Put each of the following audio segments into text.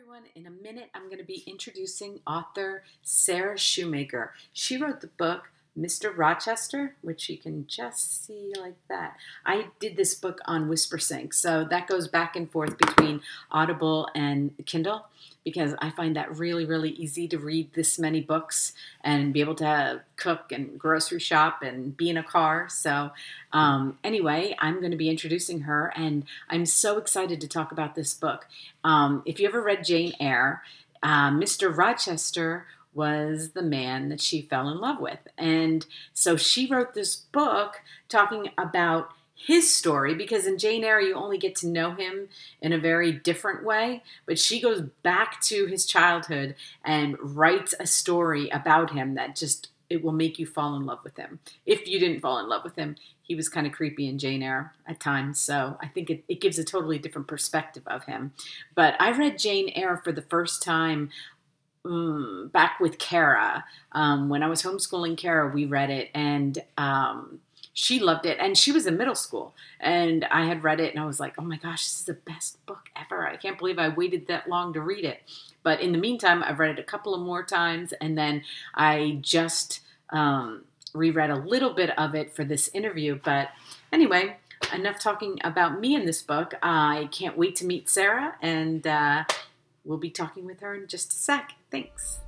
everyone. In a minute, I'm going to be introducing author Sarah Shoemaker. She wrote the book Mr. Rochester, which you can just see like that. I did this book on WhisperSync, so that goes back and forth between Audible and Kindle because I find that really, really easy to read this many books and be able to cook and grocery shop and be in a car. So anyway, I'm going to be introducing her, and I'm so excited to talk about this book. If you ever read Jane Eyre, Mr. Rochester was the man that she fell in love with. And so she wrote this book talking about his story, because in Jane Eyre, you only get to know him in a very different way. But she goes back to his childhood and writes a story about him that just, it will make you fall in love with him. If you didn't fall in love with him, he was kind of creepy in Jane Eyre at times. So I think it gives a totally different perspective of him. But I read Jane Eyre for the first time back with Kara. When I was homeschooling Kara, we read it, and she loved it, and she was in middle school, and I had read it, and I was like, oh my gosh, this is the best book ever. I can't believe I waited that long to read it. But in the meantime, I've read it a couple of more times, and then I just reread a little bit of it for this interview. But anyway, enough talking about me in this book. I can't wait to meet Sarah, and we'll be talking with her in just a sec. Thanks.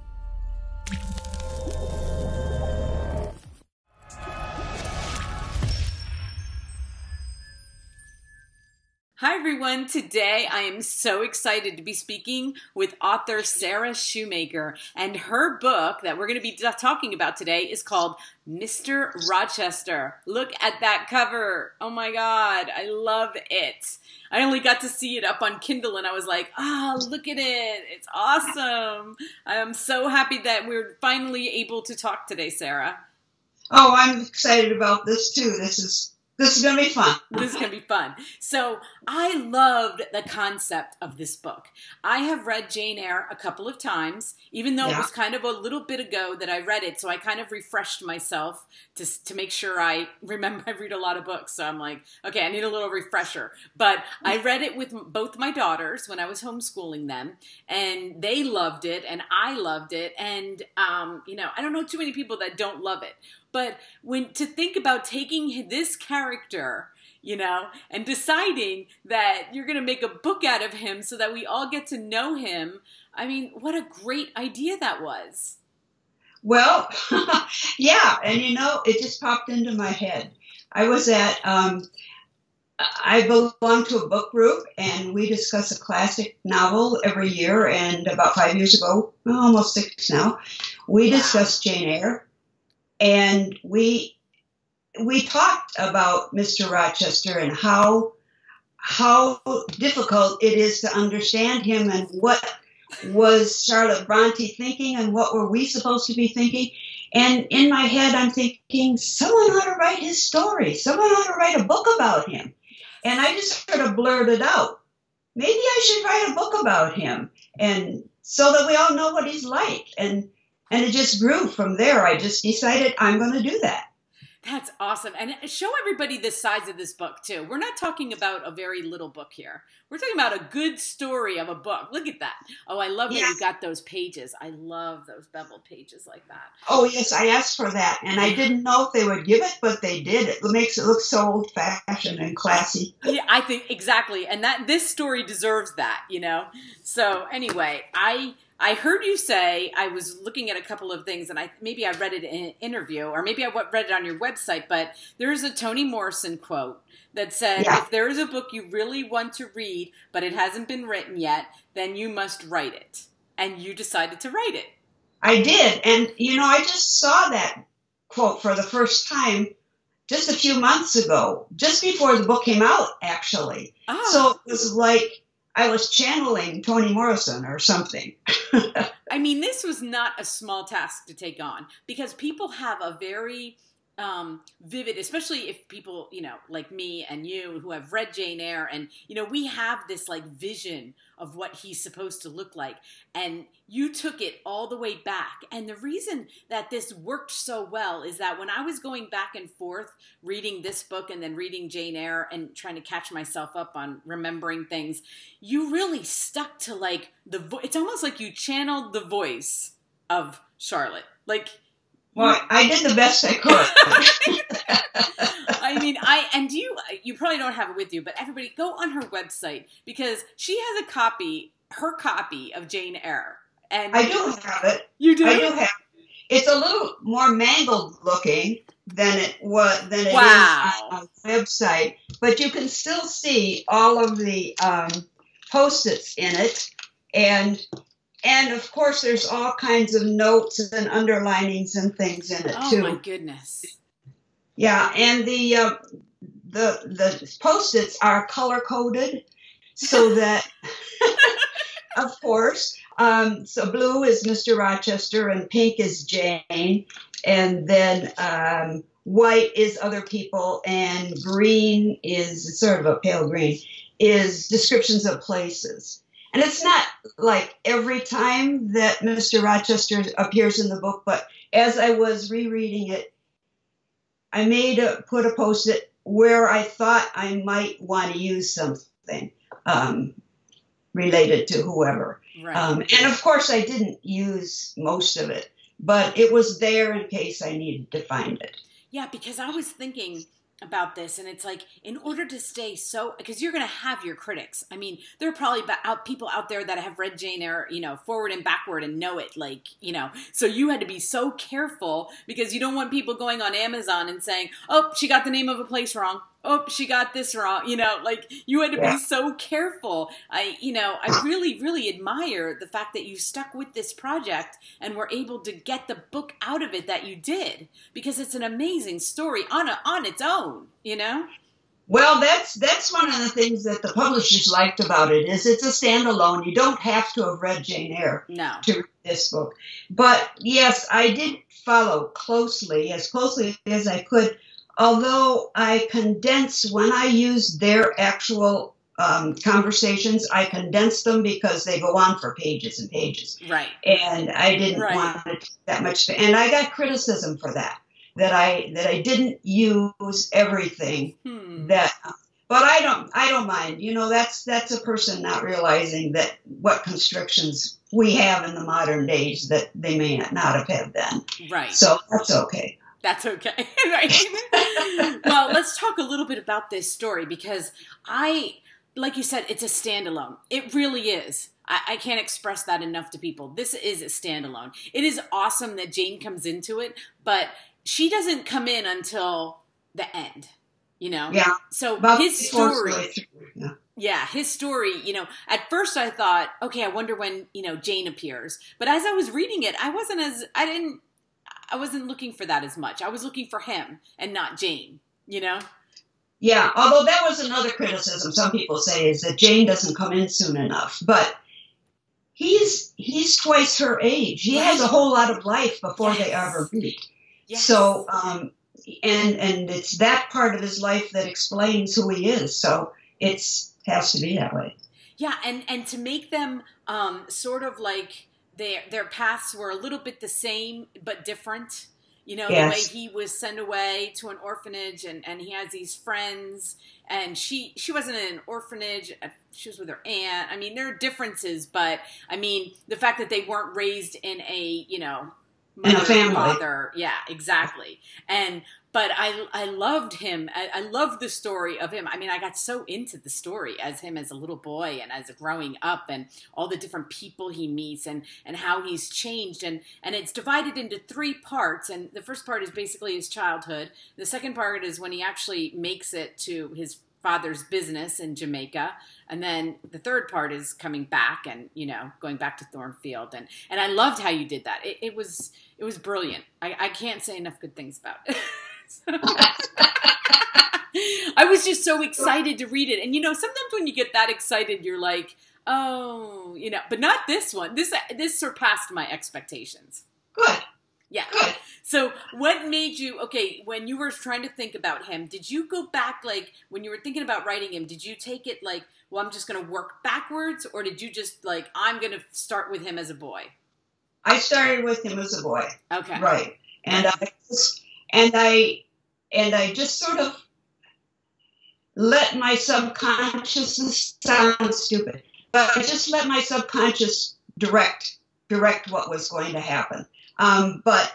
Hi everyone, today I am so excited to be speaking with author Sarah Shoemaker, and her book that we're going to be talking about today is called Mr. Rochester. Look at that cover. Oh my God, I love it. I only got to see it up on Kindle and I was like, oh, look at it. It's awesome. I am so happy that we're finally able to talk today, Sarah. Oh, I'm excited about this too. This is going to be fun. This is going to be fun. So I loved the concept of this book. I have read Jane Eyre a couple of times, even though it was kind of a little bit ago that I read it. So I kind of refreshed myself to make sure I remember. I read a lot of books. So I'm like, okay, I need a little refresher. But I read it with both my daughters when I was homeschooling them, and they loved it and I loved it. And, you know, I don't know too many people that don't love it. But to think about taking this character, you know, and deciding that you're going to make a book out of him so that we all get to know him, I mean, what a great idea that was. Well, yeah, and you know, it just popped into my head. I was at, I belong to a book group, and we discuss a classic novel every year, and about 5 years ago, almost 6 now, we discussed Jane Eyre. And we talked about Mr. Rochester and how difficult it is to understand him, and what was Charlotte Bronte thinking and what were we supposed to be thinking. And in my head, I'm thinking, someone ought to write his story. Someone ought to write a book about him. And I just sort of blurted out, maybe I should write a book about him, and so that we all know what he's like. And it just grew from there. I just decided I'm going to do that. That's awesome. And show everybody the size of this book, too. We're not talking about a very little book here. We're talking about a good story of a book. Look at that. Oh, I love that you got those pages. I love those beveled pages like that. Oh, yes, I asked for that. And I didn't know if they would give it, but they did. It makes it look so old-fashioned and classy. Yeah, I think exactly. And this story deserves that, you know. So anyway, I heard you say, I was looking at a couple of things, and maybe I read it in an interview, or maybe I read it on your website, but there's a Toni Morrison quote that said, if there is a book you really want to read, but it hasn't been written yet, then you must write it. And you decided to write it. I did. And, you know, I just saw that quote for the first time just a few months ago, just before the book came out, actually. Oh. So it was like I was channeling Toni Morrison or something. I mean, this was not a small task to take on, because people have a very vivid, especially if people, like me and you who have read Jane Eyre, and, we have this like vision of what he's supposed to look like. And you took it all the way back. And the reason that this worked so well is that when I was going back and forth reading this book and then reading Jane Eyre and trying to catch myself up on remembering things, you really stuck to like it's almost like you channeled the voice of Charlotte. Like, well, I did the best I could. I mean, you probably don't have it with you, but everybody go on her website because she has her copy of Jane Eyre. And I do have it. You do? I do have it. It's a little more mangled looking than it is on the website, but you can still see all of the Post-its in it, and of course there's all kinds of notes and underlinings and things in it too. Oh my goodness! Yeah, and the Post-its are color coded, so that of course. So blue is Mr. Rochester and pink is Jane, and then white is other people, and green is sort of a pale green, is descriptions of places. And it's not like every time that Mr. Rochester appears in the book, but as I was rereading it, I put a Post-it where I thought I might want to use something related to whoever. Right. And of course, I didn't use most of it, but it was there in case I needed to find it. Yeah, because I was thinking about this, and it's like, in order to stay because you're going to have your critics. I mean, there are probably people out there that have read Jane Eyre, forward and backward and know it, so you had to be so careful because you don't want people going on Amazon and saying, oh, she got the name of a place wrong. Oh, she got this wrong. You had to be so careful. I really, really admire the fact that you stuck with this project and were able to get the book out of it that you did, because it's an amazing story on its own, Well, that's one of the things that the publishers liked about it is it's a standalone. You don't have to have read Jane Eyre to read this book. But yes, I did follow as closely as I could. Although I condensed, when I used their actual conversations, I condensed them because they go on for pages and pages. Right. And I didn't want it that much. And I got criticism for that I didn't use everything but I don't mind. That's a person not realizing that what constrictions we have in the modern days that they may not have had then. Right. So that's okay. That's okay. Right. Well, let's talk a little bit about this story because like you said, it's a standalone. It really is. I can't express that enough to people. This is a standalone. It is awesome that Jane comes into it, but she doesn't come in until the end, Yeah. So his story. Yeah, his story, at first I thought, okay, I wonder when, Jane appears. But as I was reading it, I wasn't looking for that as much. I was looking for him and not Jane, Yeah, although that was another criticism some people say is that Jane doesn't come in soon enough. But he's twice her age. He has a whole lot of life before they ever meet. Yes. So, and it's that part of his life that explains who he is. So it has to be that way. Yeah, and to make them sort of like their paths were a little bit the same but different. The way he was sent away to an orphanage and he has these friends, and she wasn't in an orphanage. She was with her aunt. I mean, there are differences, but I mean, the fact that they weren't raised in a, in a family. Father. Yeah, exactly. But I loved him. I loved the story of him. I mean, I got so into the story as him as a little boy and as growing up and all the different people he meets and how he's changed. And it's divided into 3 parts. And the first part is basically his childhood. The second part is when he actually makes it to his father's business in Jamaica. And then the third part is coming back and, going back to Thornfield. And I loved how you did that. It was brilliant. I can't say enough good things about it. I was just so excited to read it. And, sometimes when you get that excited, you're like, oh, but not this one. This surpassed my expectations. Good. Yeah. Good. So what made you, okay, when you were trying to think about him, did you go back, like, when you were thinking about writing him, did you take it like, well, I'm just going to work backwards? Or did you just, like, I'm going to start with him as a boy? I started with him as a boy. Okay. Right. And I just sort of let my subconscious, sound stupid, but I just let my subconscious direct what was going to happen. But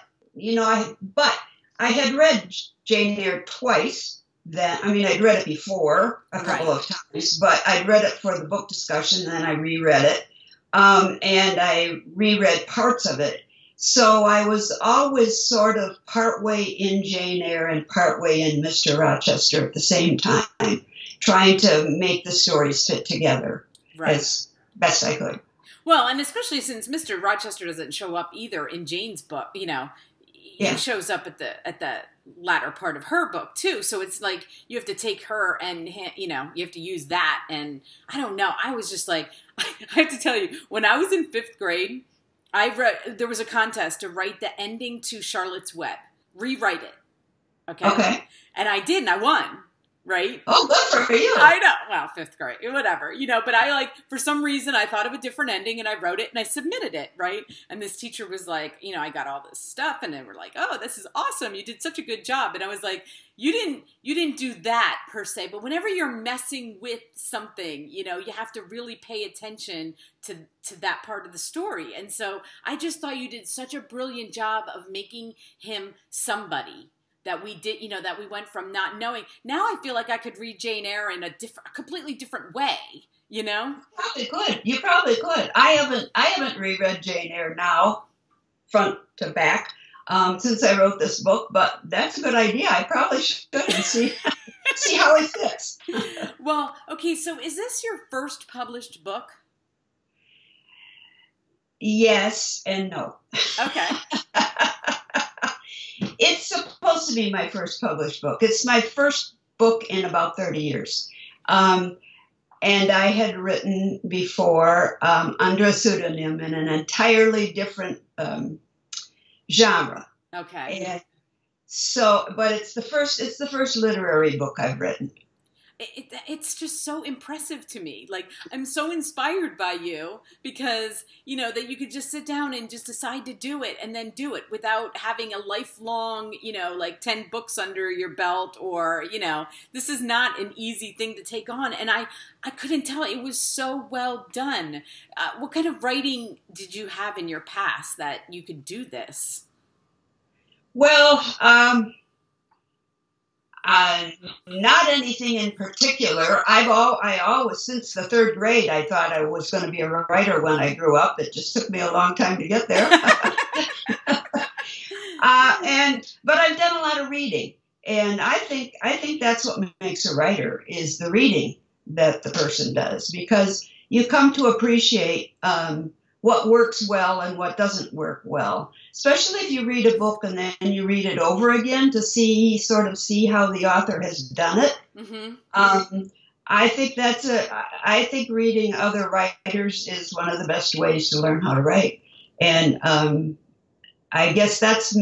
I had read Jane Eyre twice. I'd read it before a couple of times, but I'd read it for the book discussion, and then I reread it, and I reread parts of it. So I was always sort of partway in Jane Eyre and partway in Mr. Rochester at the same time, trying to make the stories fit together as best I could. Well, and especially since Mr. Rochester doesn't show up either in Jane's book, he shows up at the latter part of her book too. So it's like you have to take her and you have to use that. And I don't know. I was just like, I have to tell you, when I was in 5th grade, there was a contest to write the ending to Charlotte's Web, rewrite it. Okay. And I did, and I won. Right? Oh, good for you. I know. Well, 5th grade, whatever, but I for some reason I thought of a different ending and I wrote it and I submitted it. Right. And this teacher was like, I got all this stuff and they were like, oh, this is awesome. You did such a good job. And I was like, you didn't do that per se, but whenever you're messing with something, you have to really pay attention to that part of the story. And so I just thought you did such a brilliant job of making him somebody. That we did, that we went from not knowing. Now I feel like I could read Jane Eyre in a completely different way, Probably could. You probably could. I haven't reread Jane Eyre now, front to back, since I wrote this book. But that's a good idea. I probably should and see how it fits. Well, okay. So is this your first published book? Yes and no. Okay. It's supposed to be my first published book. It's my first book in about 30 years. And I had written before under a pseudonym in an entirely different genre. Okay. And but it's the first literary book I've written. It's just so impressive to me. Like, I'm so inspired by you because, that you could just sit down and just decide to do it and then do it without having a lifelong, 10 books under your belt or, this is not an easy thing to take on. And I couldn't tell. It was so well done. What kind of writing did you have in your past that you could do this? Well, not anything in particular. I always, since the 3rd grade, I thought I was going to be a writer when I grew up. It just took me a long time to get there. But I've done a lot of reading, and I think that's what makes a writer is the reading that the person does, because you come to appreciate what works well and what doesn't work well, especially if you read a book and then you read it over again to see how the author has done it. Mm-hmm. I think reading other writers is one of the best ways to learn how to write. And I guess that's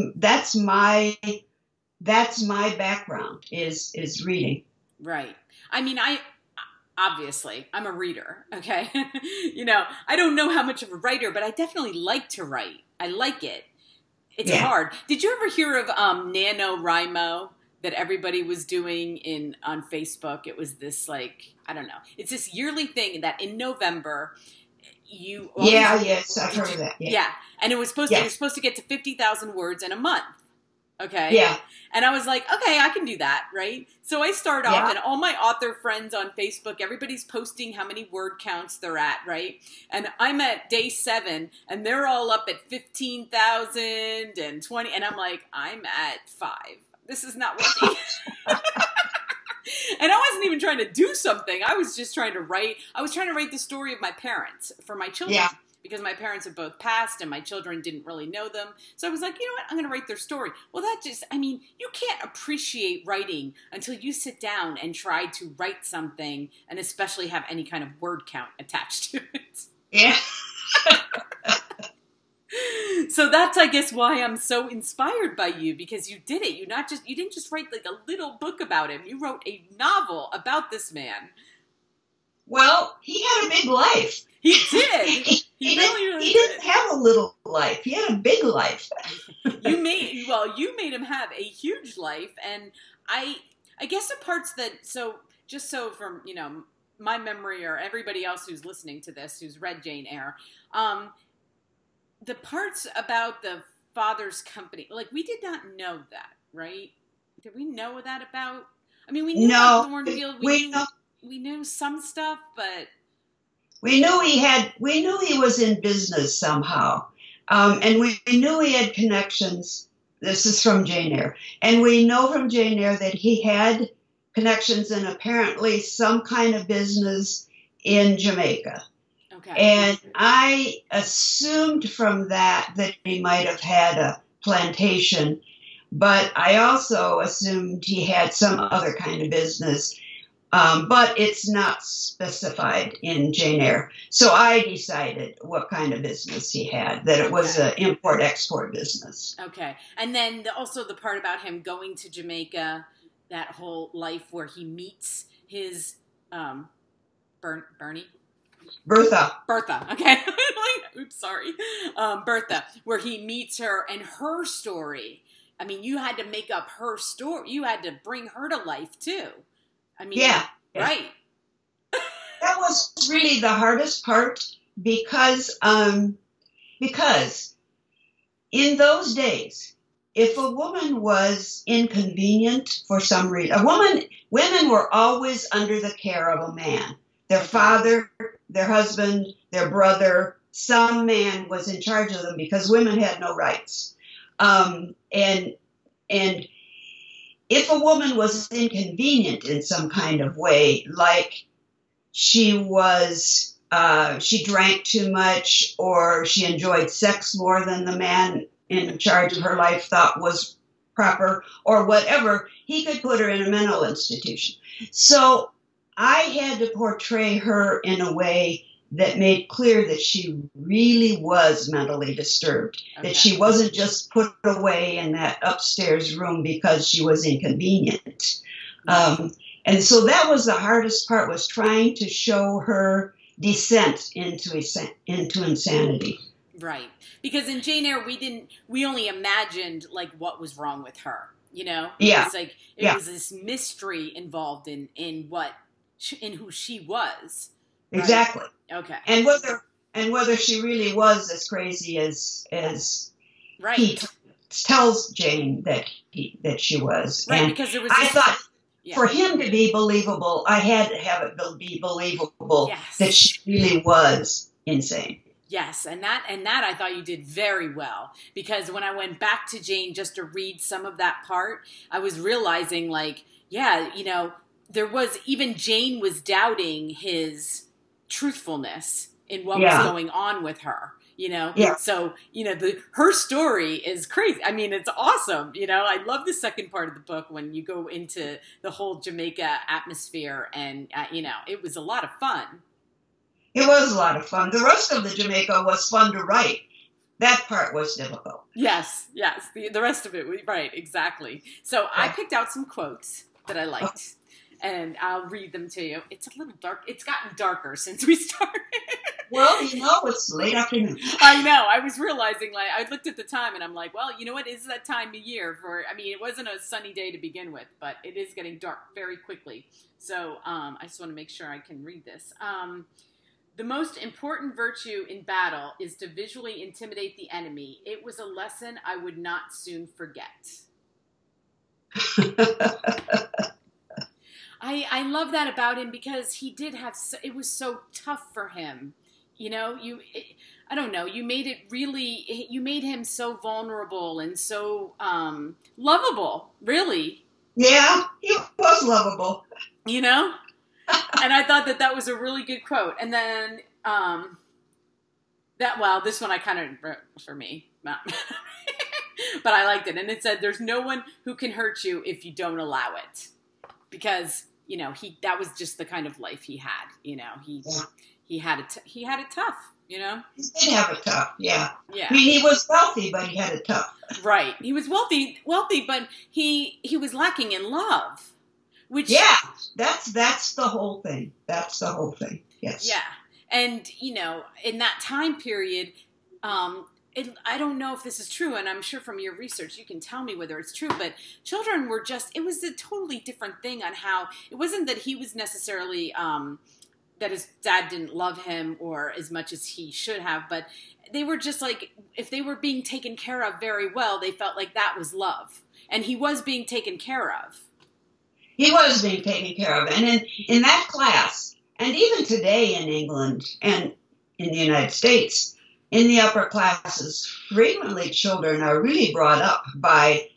my background is reading. Right. I mean, obviously, I'm a reader, okay? I don't know how much of a writer, but I definitely like to write. I like it. It's hard. Did you ever hear of NaNoWriMo that everybody was doing on Facebook? It was this, I don't know. It's this yearly thing that in November, yes, I've heard of that. Yeah. And it was supposed to get to 50,000 words in a month. Okay. Yeah. And I was like, okay, I can do that, right? So I start off, and all my author friends on Facebook, everybody's posting how many word counts they're at, right? And I'm at day 7, and they're all up at 15,000 and 20, and I'm like, I'm at 5. This is not working. And I wasn't even trying to do something. I was just trying to write. I was trying to write the story of my parents for my children. Yeah. Because my parents have both passed and my children didn't really know them. So I was like, you know what? I'm going to write their story. Well, you can't appreciate writing until you sit down and try to write something and especially have any kind of word count attached to it. Yeah. So So that's, I guess, why I'm so inspired by you, because you did it. You didn't just write like a little book about him. You wrote a novel about this man. Well, he had a big life. He did. He really didn't have a little life. He had a big life. You made him have a huge life, and I guess the parts that, just so from, my memory, or everybody else who's listening to this who's read Jane Eyre, the parts about the father's company, like, we did not know that, right? Did we know that about? I mean, we knew about Thornfield. We knew some stuff, but we knew he was in business somehow, and we knew he had connections. This is from Jane Eyre, and we know from Jane Eyre that he had connections in apparently some kind of business in Jamaica. Okay. And I assumed from that he might have had a plantation, but I also assumed he had some other kind of business. But it's not specified in Jane Eyre. So I decided what kind of business he had, that it was an import-export business. Okay. And then also the part about him going to Jamaica, that whole life where he meets his Bernie? Bertha. Okay. Oops, sorry. Bertha, where he meets her and her story. I mean, you had to make up her story. You had to bring her to life, too. I mean, yeah. Right. That was really the hardest part because in those days, if a woman was inconvenient for some reason, women were always under the care of a man. Their father, their husband, their brother, some man was in charge of them because women had no rights. And if a woman was inconvenient in some kind of way, like she drank too much, or she enjoyed sex more than the man in charge of her life thought was proper, or whatever, he could put her in a mental institution. So I had to portray her in a way that made clear that she really was mentally disturbed, that she wasn't just put away in that upstairs room because she was inconvenient. And so that was the hardest part, was trying to show her descent into insanity. Right. Because in Jane Eyre, we only imagined like what was wrong with her, Yeah. It was like, it was this mystery involved in who she was. Right? Exactly. Okay. And whether she really was as crazy as right. he tells Jane that she was. Right, and because there was I thought for him to be believable, I had to have it be believable that she really was insane. Yes, and that I thought you did very well, because when I went back to Jane just to read some of that part, I was realizing like, there was, even Jane was doubting his truthfulness in what was going on with her, Yeah. So, her story is crazy. I mean, it's awesome. I love the second part of the book when you go into the whole Jamaica atmosphere, and, it was a lot of fun. It was a lot of fun. The rest of the Jamaica was fun to write. That part was difficult. Yes. The rest of it, right, exactly. So I picked out some quotes that I liked. And I'll read them to you. It's a little dark. It's gotten darker since we started. Well, it's late afternoon. I know. I was realizing, like, I looked at the time and I'm like, well, you know what? It's that time of year it wasn't a sunny day to begin with, but it is getting dark very quickly. So I just want to make sure I can read this. The most important virtue in battle is to visually intimidate the enemy. It was a lesson I would not soon forget. I love that about him, because he did have, it was so tough for him. I don't know, you made him so vulnerable and so lovable, really. Yeah, he was lovable. And I thought that was a really good quote. And then this one I kind of wrote for me. But I liked it. And it said, there's no one who can hurt you if you don't allow it. Because, that was just the kind of life he had. He had it tough, you know? He did have it tough, yeah. Yeah. I mean, he was wealthy, but he had it tough. Right. He was wealthy, but he was lacking in love. Which, yeah, that's the whole thing. That's the whole thing. Yes. Yeah. And, you know, in that time period, I don't know if this is true, and I'm sure from your research you can tell me whether it's true, but children were just, it was a totally different thing on how, it wasn't that he was necessarily, that his dad didn't love him or as much as he should have, but they were just like, if they were being taken care of very well, they felt like that was love. And he was being taken care of. He was being taken care of. And in that class, and even today in England and in the United States, in the upper classes, frequently children are really brought up by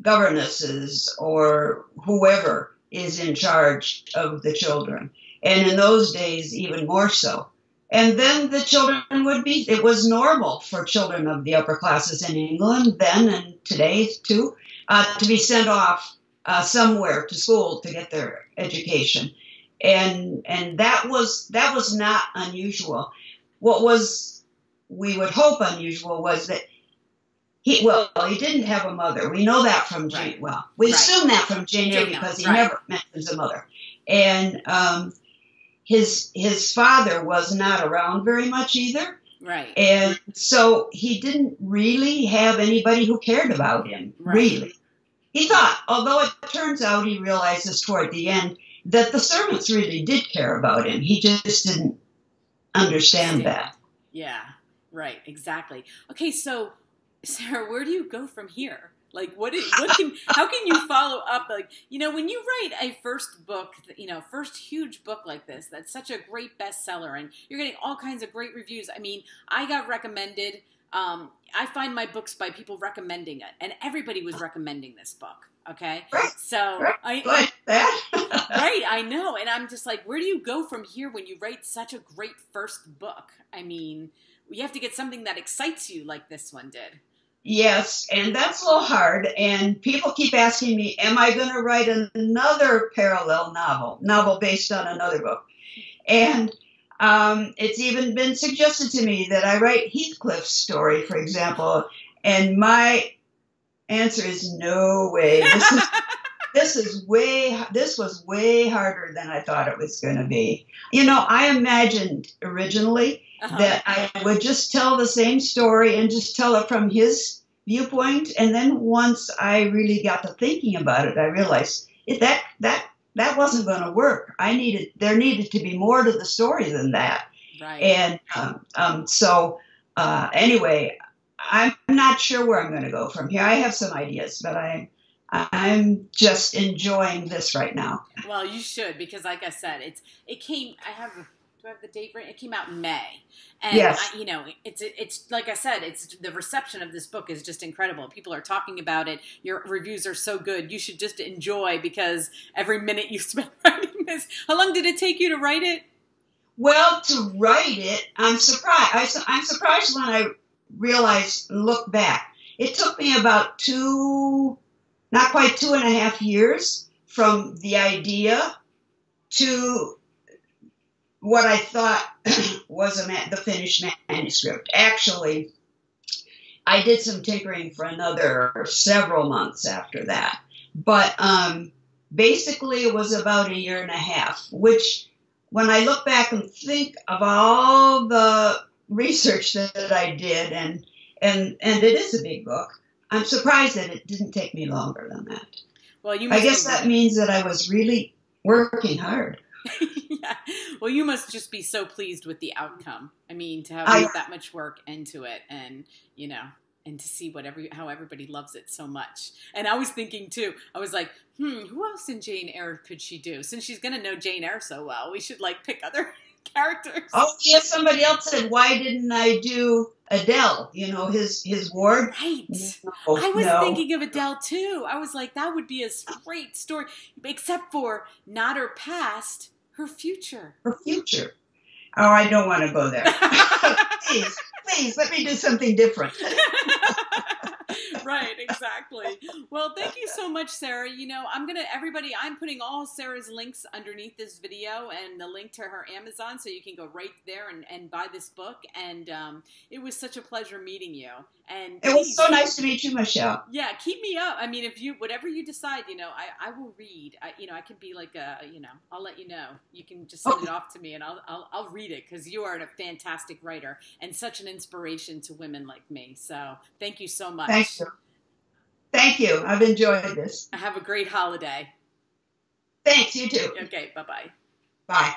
governesses or whoever is in charge of the children. And in those days, even more so. And then the children it was normal for children of the upper classes in England then and today too, to be sent off somewhere to school to get their education. And that was not unusual. What was, we would hope, unusual was that he didn't have a mother. We know that from Jane. Right. Well, we right. assume that from Jane Eyre because he never mentions a mother. And his father was not around very much either. Right. And so he didn't really have anybody who cared about him, really. He thought, although it turns out he realizes toward the end that the servants really did care about him. He just didn't understand that. Yeah, right, exactly. Okay, so Sarah, where do you go from here? Like, how can you follow up? Like, you know, when you write a first book, you know, first huge book like this, that's such a great bestseller, and you're getting all kinds of great reviews. I mean, I got recommended. I find my books by people recommending it, and everybody was recommending this book. Okay, so I know, and I'm just like, where do you go from here when you write such a great first book? I mean, you have to get something that excites you like this one did. Yes, and that's a little hard, and people keep asking me, am I going to write another parallel novel based on another book? And it's even been suggested to me that I write Heathcliff's story, for example, and my answer is no way. This was way harder than I thought it was going to be. You know, I imagined originally that I would just tell the same story and just tell it from his viewpoint. And then once I really got to thinking about it, I realized that wasn't going to work. There needed to be more to the story than that. Right. And so anyway, I'm not sure where I'm going to go from here. I have some ideas, but I'm just enjoying this right now. Well, you should, because like I said, do I have the date right? It came out in May. And yes. You know, it's like I said, the reception of this book is just incredible. People are talking about it. Your reviews are so good. You should just enjoy, because every minute you spend writing this. How long did it take you to write it? Well, to write it, I'm surprised. I'm surprised when I look back. It took me about not quite 2.5 years from the idea to what I thought was the finished manuscript. Actually, I did some tinkering for another several months after that. But basically, it was about 1.5 years, which, when I look back and think of all the research that I did, and it is a big book, I'm surprised that it didn't take me longer than that. Well, I guess that means that I was really working hard. Yeah. Well, you must just be so pleased with the outcome. I mean, to have that much work into it, and you know, and to see how everybody loves it so much. And I was thinking too, I was like, who else in Jane Eyre could she do? Since she's going to know Jane Eyre so well, we should like pick other characters. Oh, yeah, somebody else said, why didn't I do Adele? You know, his ward. Right. I was thinking of Adele too. I was like, that would be a great story, except for not her past, her future. Her future. Oh, I don't want to go there. Please, let me do something different. Right, Exactly. Well, thank you so much, Sarah. You know, I'm putting all Sarah's links underneath this video and the link to her Amazon, so you can go right there and buy this book. And it was such a pleasure meeting you. And It was so nice to meet you, Michelle. yeah, keep me up. I mean, whatever you decide, you know, I will read. I can be like I'll let you know. You can just send it off to me, and I'll read it, because you are a fantastic writer and such an inspiration to women like me. So thank you so much. Thank you. Thank you. I've enjoyed this. Have a great holiday. Thanks. You too. Okay. Bye-bye. Bye.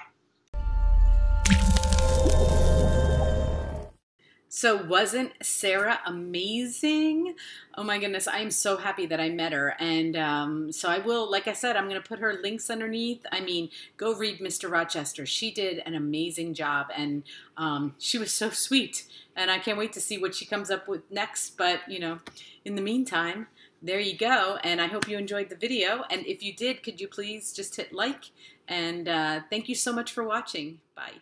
So wasn't Sarah amazing? Oh my goodness, I am so happy that I met her. And so I will, like I said, I'm going to put her links underneath. I mean, go read Mr. Rochester. She did an amazing job, and she was so sweet. And I can't wait to see what she comes up with next. But, you know, in the meantime, there you go. And I hope you enjoyed the video. And if you did, could you please just hit like? And thank you so much for watching. Bye.